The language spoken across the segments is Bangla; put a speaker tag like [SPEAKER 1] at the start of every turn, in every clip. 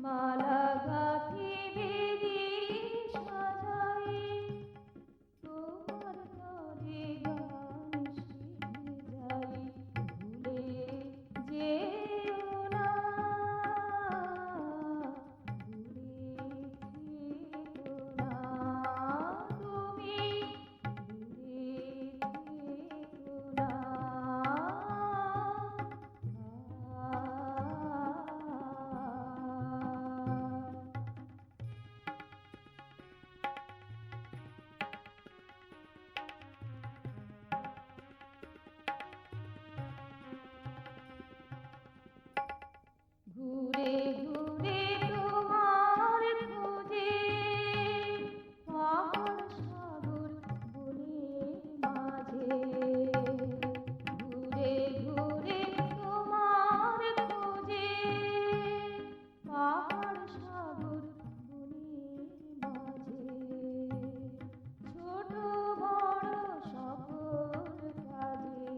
[SPEAKER 1] মালা গাঁথি বেদি সাজাই তোমার তরে গান শিখে যাই ভুলে যেও না দূরে থেকো না তুমি দূরে থেকো না ঘুরে ঘুরে তোমার খোঁজে পাহাড় সাগর বনের মাঝে ঘুরে ঘুরে তোমার খোঁজে পাহাড় সাগর বনের মাঝে ছোট বড় সকল কাজে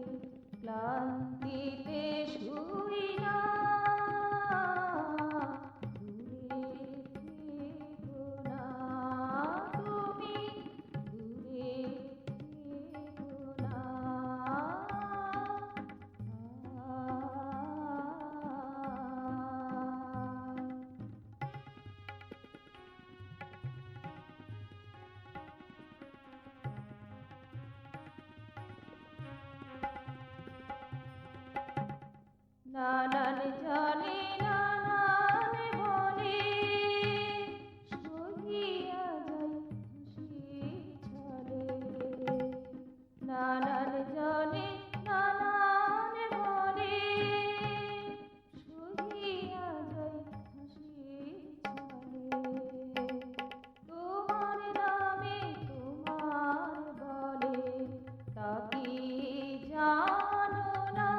[SPEAKER 1] ক্লান্তিতে শুই না নানান জানে নানান বলে সহিয়া যায় হাসির ছলে নানান জানে নানান বলে সহিয়া যায় হাসির ছলে তোমার নামে তোমার বলে তাকে জানো না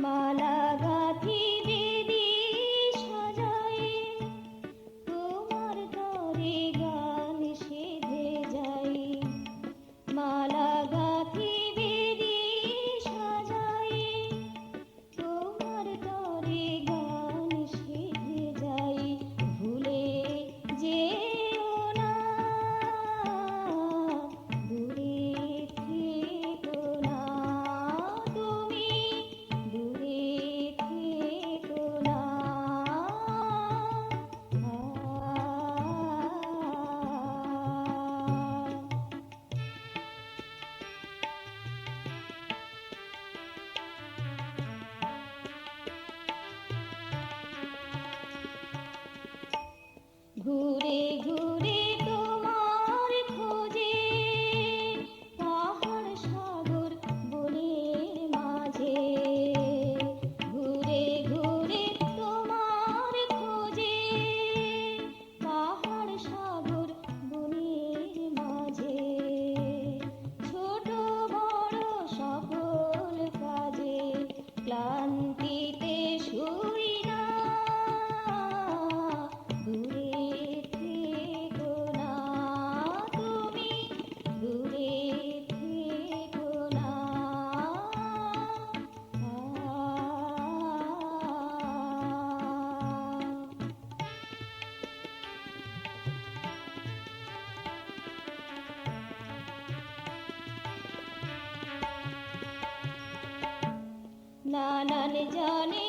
[SPEAKER 1] মালা গাঁথি বেদি সাজাই তোমার তরে গান সেধে যাই মালা গাঁথি বেদি সাজাই তোমার তরে গান সেধে যাই ভুলে যেও না দূরে থেকো না তুমি দূরে থেকো না ঘুরে ঘুরে তোমার খোঁজে পাহাড় সাগর বনের মাঝে ঘুরে ঘুরে তোমার খোঁজে পাহাড় সাগর বনের মাঝে ছোট বড় সকল কাজে ক্লান্তিতে শুই না দূরে থেকো না তুমি দূরে থেকো না নানান জানে